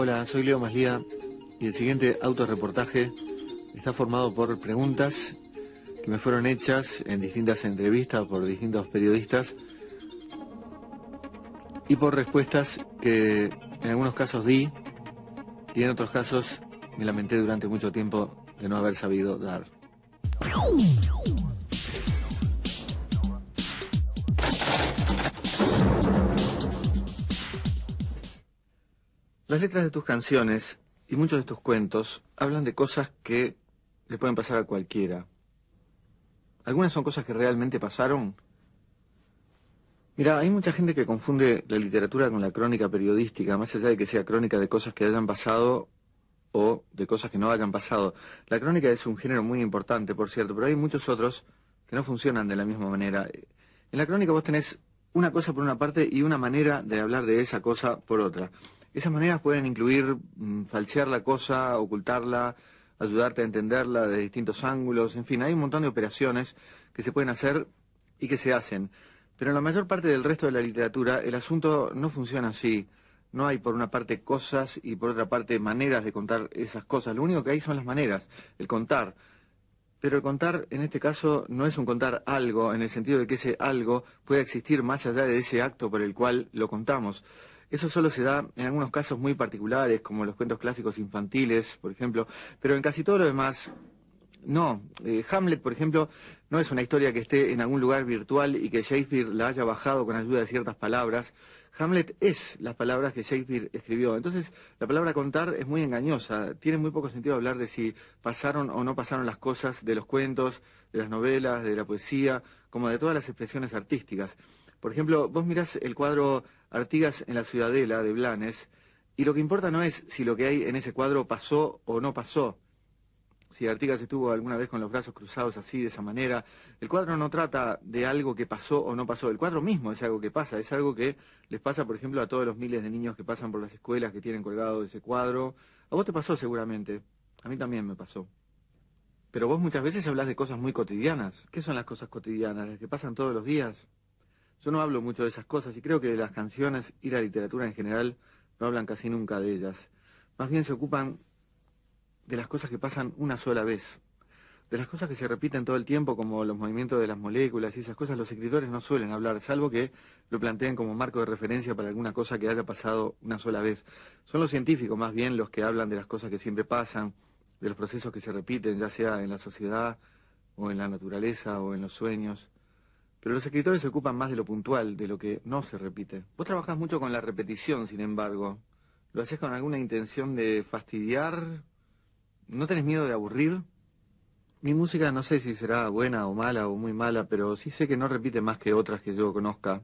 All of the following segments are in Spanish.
Hola, soy Leo Maslía y el siguiente autorreportaje está formado por preguntas que me fueron hechas en distintas entrevistas por distintos periodistas y por respuestas que en algunos casos di y en otros casos me lamenté durante mucho tiempo de no haber sabido dar. Las letras de tus canciones y muchos de tus cuentos hablan de cosas que le pueden pasar a cualquiera. Algunas son cosas que realmente pasaron. Mira, hay mucha gente que confunde la literatura con la crónica periodística, más allá de que sea crónica de cosas que hayan pasado o de cosas que no hayan pasado. La crónica es un género muy importante, por cierto, pero hay muchos otros que no funcionan de la misma manera. En la crónica vos tenés una cosa por una parte y una manera de hablar de esa cosa por otra. Esas maneras pueden incluir falsear la cosa, ocultarla, ayudarte a entenderla de distintos ángulos, en fin, hay un montón de operaciones que se pueden hacer y que se hacen. Pero en la mayor parte del resto de la literatura el asunto no funciona así. No hay por una parte cosas y por otra parte maneras de contar esas cosas. Lo único que hay son las maneras, el contar. Pero el contar en este caso no es un contar algo en el sentido de que ese algo pueda existir más allá de ese acto por el cual lo contamos. Eso solo se da en algunos casos muy particulares, como los cuentos clásicos infantiles, por ejemplo, pero en casi todo lo demás, no. Hamlet, por ejemplo, no es una historia que esté en algún lugar virtual y que Shakespeare la haya bajado con ayuda de ciertas palabras. Hamlet es las palabras que Shakespeare escribió. Entonces, la palabra contar es muy engañosa. Tiene muy poco sentido hablar de si pasaron o no pasaron las cosas de los cuentos, de las novelas, de la poesía, como de todas las expresiones artísticas. Por ejemplo, vos mirás el cuadro Artigas en la Ciudadela de Blanes y lo que importa no es si lo que hay en ese cuadro pasó o no pasó. Si Artigas estuvo alguna vez con los brazos cruzados así, de esa manera. El cuadro no trata de algo que pasó o no pasó. El cuadro mismo es algo que pasa. Es algo que les pasa, por ejemplo, a todos los miles de niños que pasan por las escuelas que tienen colgado ese cuadro. A vos te pasó seguramente. A mí también me pasó. Pero vos muchas veces hablas de cosas muy cotidianas. ¿Qué son las cosas cotidianas? ¿Las que pasan todos los días? Yo no hablo mucho de esas cosas y creo que las canciones y la literatura en general no hablan casi nunca de ellas. Más bien se ocupan de las cosas que pasan una sola vez. De las cosas que se repiten todo el tiempo, como los movimientos de las moléculas y esas cosas, los escritores no suelen hablar, salvo que lo planteen como marco de referencia para alguna cosa que haya pasado una sola vez. Son los científicos más bien los que hablan de las cosas que siempre pasan, de los procesos que se repiten, ya sea en la sociedad, o en la naturaleza, o en los sueños. Pero los escritores se ocupan más de lo puntual, de lo que no se repite. Vos trabajás mucho con la repetición, sin embargo. ¿Lo haces con alguna intención de fastidiar? ¿No tenés miedo de aburrir? Mi música no sé si será buena o mala o muy mala, pero sí sé que no repite más que otras que yo conozca.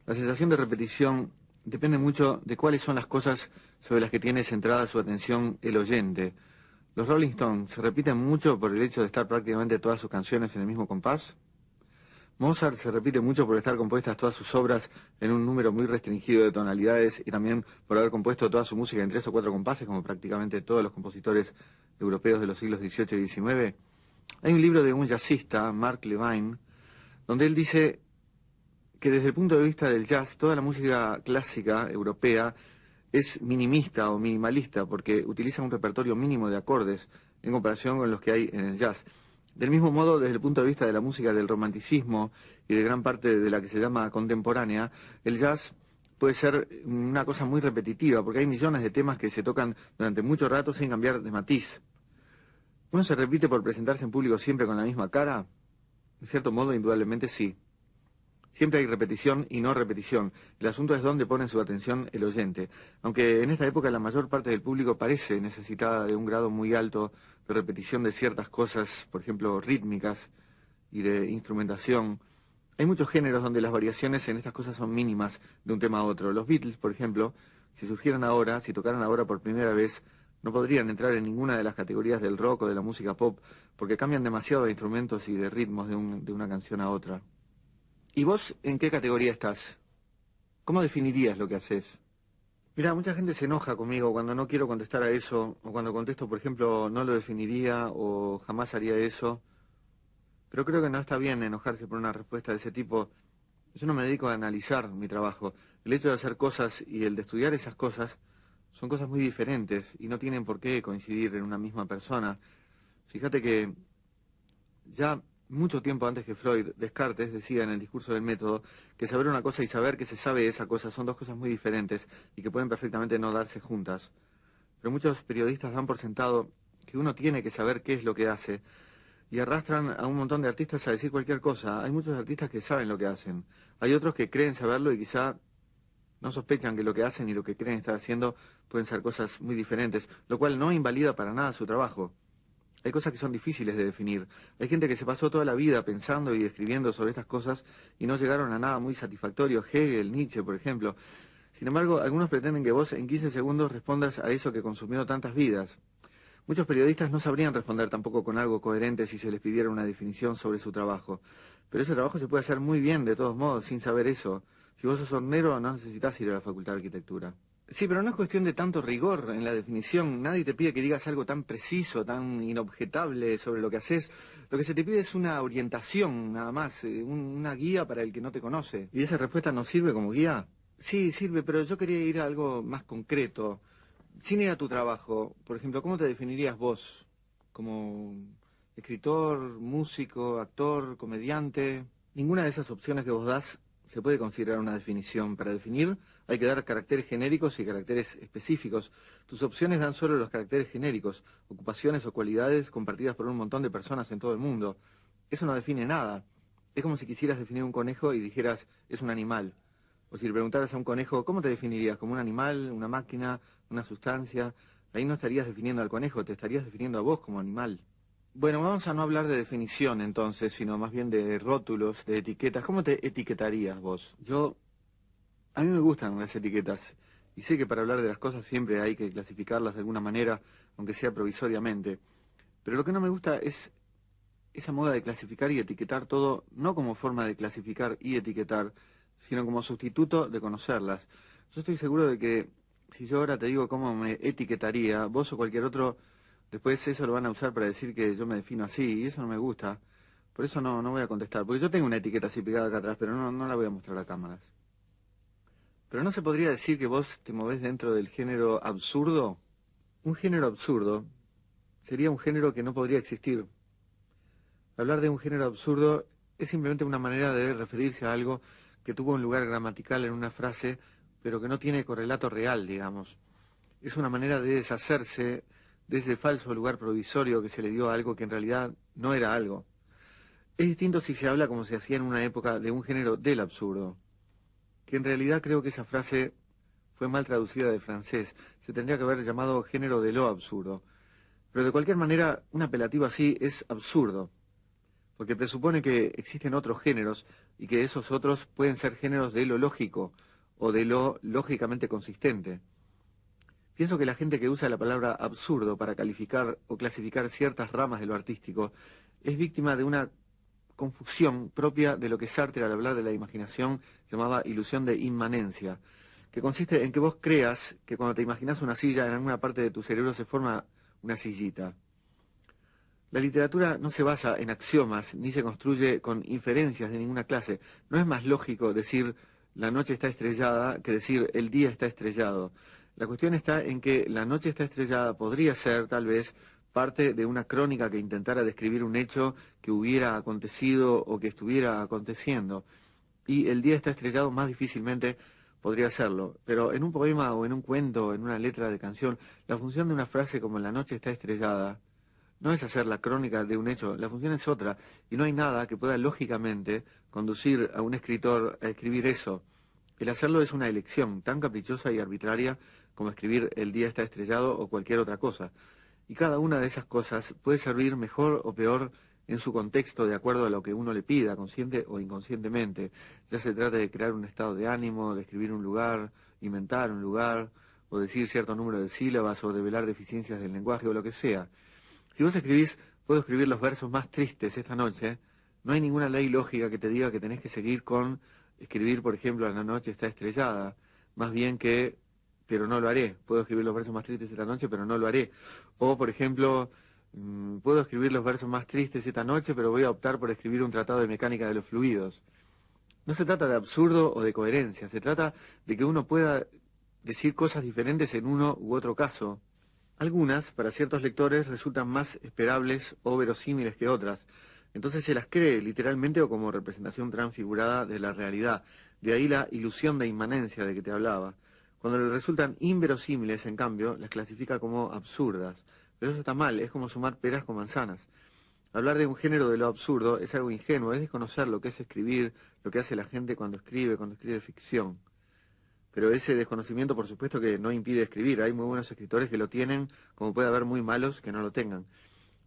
La sensación de repetición depende mucho de cuáles son las cosas sobre las que tiene centrada su atención el oyente. Los Rolling Stones se repiten mucho por el hecho de estar prácticamente todas sus canciones en el mismo compás. Mozart se repite mucho por estar compuestas todas sus obras en un número muy restringido de tonalidades y también por haber compuesto toda su música en 3 o 4 compases, como prácticamente todos los compositores europeos de los siglos XVIII y XIX. Hay un libro de un jazzista, Mark Levine, donde él dice que desde el punto de vista del jazz, toda la música clásica europea es minimista o minimalista porque utiliza un repertorio mínimo de acordes en comparación con los que hay en el jazz. Del mismo modo, desde el punto de vista de la música del romanticismo y de gran parte de la que se llama contemporánea, el jazz puede ser una cosa muy repetitiva, porque hay millones de temas que se tocan durante mucho rato sin cambiar de matiz. ¿Uno se repite por presentarse en público siempre con la misma cara? En cierto modo, indudablemente sí. Siempre hay repetición y no repetición. El asunto es dónde pone su atención el oyente. Aunque en esta época la mayor parte del público parece necesitada de un grado muy alto de repetición de ciertas cosas, por ejemplo, rítmicas y de instrumentación, hay muchos géneros donde las variaciones en estas cosas son mínimas de un tema a otro. Los Beatles, por ejemplo, si surgieran ahora, si tocaran ahora por primera vez, no podrían entrar en ninguna de las categorías del rock o de la música pop, porque cambian demasiado de instrumentos y de ritmos de una canción a otra. ¿Y vos en qué categoría estás? ¿Cómo definirías lo que haces? Mira, mucha gente se enoja conmigo cuando no quiero contestar a eso, o cuando contesto, por ejemplo, no lo definiría o jamás haría eso. Pero creo que no está bien enojarse por una respuesta de ese tipo. Yo no me dedico a analizar mi trabajo. El hecho de hacer cosas y el de estudiar esas cosas son cosas muy diferentes y no tienen por qué coincidir en una misma persona. Fíjate que ya mucho tiempo antes que Freud, Descartes decía en el discurso del método que saber una cosa y saber que se sabe esa cosa son dos cosas muy diferentes y que pueden perfectamente no darse juntas. Pero muchos periodistas dan por sentado que uno tiene que saber qué es lo que hace y arrastran a un montón de artistas a decir cualquier cosa. Hay muchos artistas que saben lo que hacen. Hay otros que creen saberlo y quizá no sospechan que lo que hacen y lo que creen estar haciendo pueden ser cosas muy diferentes, lo cual no invalida para nada su trabajo. Hay cosas que son difíciles de definir. Hay gente que se pasó toda la vida pensando y escribiendo sobre estas cosas y no llegaron a nada muy satisfactorio. Hegel, Nietzsche, por ejemplo. Sin embargo, algunos pretenden que vos en 15 segundos respondas a eso que consumió tantas vidas. Muchos periodistas no sabrían responder tampoco con algo coherente si se les pidiera una definición sobre su trabajo. Pero ese trabajo se puede hacer muy bien, de todos modos, sin saber eso. Si vos sos hornero, no necesitas ir a la Facultad de Arquitectura. Sí, pero no es cuestión de tanto rigor en la definición. Nadie te pide que digas algo tan preciso, tan inobjetable sobre lo que haces. Lo que se te pide es una orientación, nada más, una guía para el que no te conoce. ¿Y esa respuesta no sirve como guía? Sí, sirve, pero yo quería ir a algo más concreto. Sin ir a tu trabajo, por ejemplo, ¿cómo te definirías vos? ¿Como escritor, músico, actor, comediante? Ninguna de esas opciones que vos das se puede considerar una definición. Para definir hay que dar caracteres genéricos y caracteres específicos. Tus opciones dan solo los caracteres genéricos, ocupaciones o cualidades compartidas por un montón de personas en todo el mundo. Eso no define nada. Es como si quisieras definir un conejo y dijeras, es un animal. O si le preguntaras a un conejo, ¿cómo te definirías? ¿Como un animal, una máquina, una sustancia? Ahí no estarías definiendo al conejo, te estarías definiendo a vos como animal. Bueno, vamos a no hablar de definición entonces, sino más bien de rótulos, de etiquetas. ¿Cómo te etiquetarías vos? A mí me gustan las etiquetas y sé que para hablar de las cosas siempre hay que clasificarlas de alguna manera, aunque sea provisoriamente. Pero lo que no me gusta es esa moda de clasificar y etiquetar todo, no como forma de clasificar y etiquetar, sino como sustituto de conocerlas. Yo estoy seguro de que si yo ahora te digo cómo me etiquetaría, vos o cualquier otro, después eso lo van a usar para decir que yo me defino así, y eso no me gusta. Por eso no voy a contestar, porque yo tengo una etiqueta así pegada acá atrás, pero no la voy a mostrar a cámaras. Pero ¿no se podría decir que vos te movés dentro del género absurdo? Un género absurdo sería un género que no podría existir. Hablar de un género absurdo es simplemente una manera de referirse a algo que tuvo un lugar gramatical en una frase, pero que no tiene correlato real, digamos. Es una manera de deshacerse de ese falso lugar provisorio que se le dio a algo que en realidad no era algo. Es distinto si se habla como se hacía en una época de un género del absurdo, que en realidad creo que esa frase fue mal traducida del francés. Se tendría que haber llamado género de lo absurdo. Pero de cualquier manera, un apelativo así es absurdo, porque presupone que existen otros géneros y que esos otros pueden ser géneros de lo lógico o de lo lógicamente consistente. Pienso que la gente que usa la palabra absurdo para calificar o clasificar ciertas ramas de lo artístico es víctima de una confusión propia de lo que Sartre, al hablar de la imaginación, llamaba ilusión de inmanencia, que consiste en que vos creas que cuando te imaginas una silla, en alguna parte de tu cerebro se forma una sillita. La literatura no se basa en axiomas, ni se construye con inferencias de ninguna clase. No es más lógico decir la noche está estrellada que decir el día está estrellado. La cuestión está en que la noche está estrellada podría ser, tal vez, parte de una crónica que intentara describir un hecho que hubiera acontecido o que estuviera aconteciendo. Y el día está estrellado más difícilmente podría serlo. Pero en un poema o en un cuento o en una letra de canción, la función de una frase como la noche está estrellada no es hacer la crónica de un hecho, la función es otra, y no hay nada que pueda lógicamente conducir a un escritor a escribir eso. El hacerlo es una elección tan caprichosa y arbitraria como escribir el día está estrellado o cualquier otra cosa. Y cada una de esas cosas puede servir mejor o peor en su contexto de acuerdo a lo que uno le pida, consciente o inconscientemente. Ya se trata de crear un estado de ánimo, de escribir un lugar, inventar un lugar, o decir cierto número de sílabas, o develar deficiencias del lenguaje, o lo que sea. Si vos escribís, puedo escribir los versos más tristes esta noche, no hay ninguna ley lógica que te diga que tenés que seguir con escribir, por ejemplo, la noche está estrellada, más bien que, pero no lo haré. Puedo escribir los versos más tristes esta noche, pero no lo haré. O, por ejemplo, puedo escribir los versos más tristes esta noche, pero voy a optar por escribir un tratado de mecánica de los fluidos. No se trata de absurdo o de coherencia, se trata de que uno pueda decir cosas diferentes en uno u otro caso. Algunas, para ciertos lectores, resultan más esperables o verosímiles que otras. Entonces se las cree literalmente o como representación transfigurada de la realidad. De ahí la ilusión de inmanencia de que te hablaba. Cuando le resultan inverosímiles, en cambio, las clasifica como absurdas. Pero eso está mal, es como sumar peras con manzanas. Hablar de un género de lo absurdo es algo ingenuo, es desconocer lo que es escribir, lo que hace la gente cuando escribe ficción. Pero ese desconocimiento, por supuesto, que no impide escribir. Hay muy buenos escritores que lo tienen, como puede haber muy malos que no lo tengan.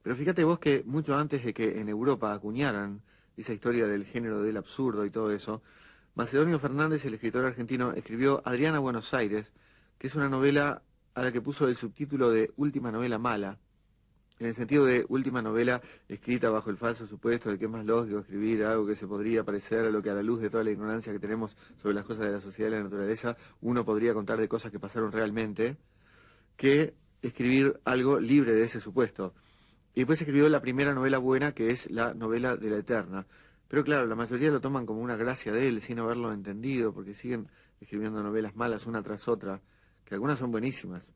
Pero fíjate vos que mucho antes de que en Europa acuñaran esa historia del género del absurdo y todo eso, Macedonio Fernández, el escritor argentino, escribió Adriana Buenos Aires, que es una novela a la que puso el subtítulo de Última novela mala, en el sentido de última novela escrita bajo el falso supuesto de que es más lógico escribir algo que se podría parecer a lo que a la luz de toda la ignorancia que tenemos sobre las cosas de la sociedad y la naturaleza, uno podría contar de cosas que pasaron realmente, que escribir algo libre de ese supuesto. Y después escribió la primera novela buena, que es la novela de la Eterna. Pero claro, la mayoría lo toman como una gracia de él, sin haberlo entendido, porque siguen escribiendo novelas malas una tras otra, que algunas son buenísimas,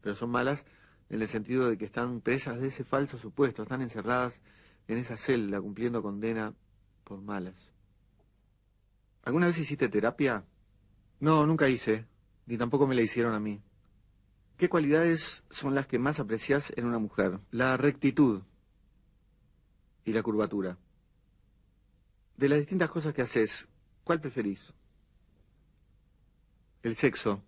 pero son malas en el sentido de que están presas de ese falso supuesto, están encerradas en esa celda cumpliendo condena por malas. ¿Alguna vez hiciste terapia? No, nunca hice, ni tampoco me la hicieron a mí. ¿Qué cualidades son las que más aprecias en una mujer? La rectitud y la curvatura. De las distintas cosas que haces, ¿cuál preferís? El sexo.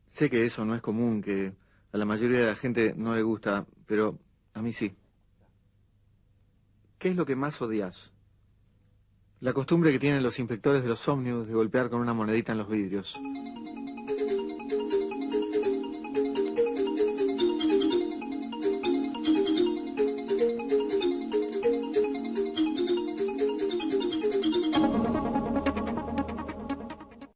Sé que eso no es común, que a la mayoría de la gente no le gusta, pero a mí sí. ¿Qué es lo que más odias? La costumbre que tienen los inspectores de los ómnibus de golpear con una monedita en los vidrios.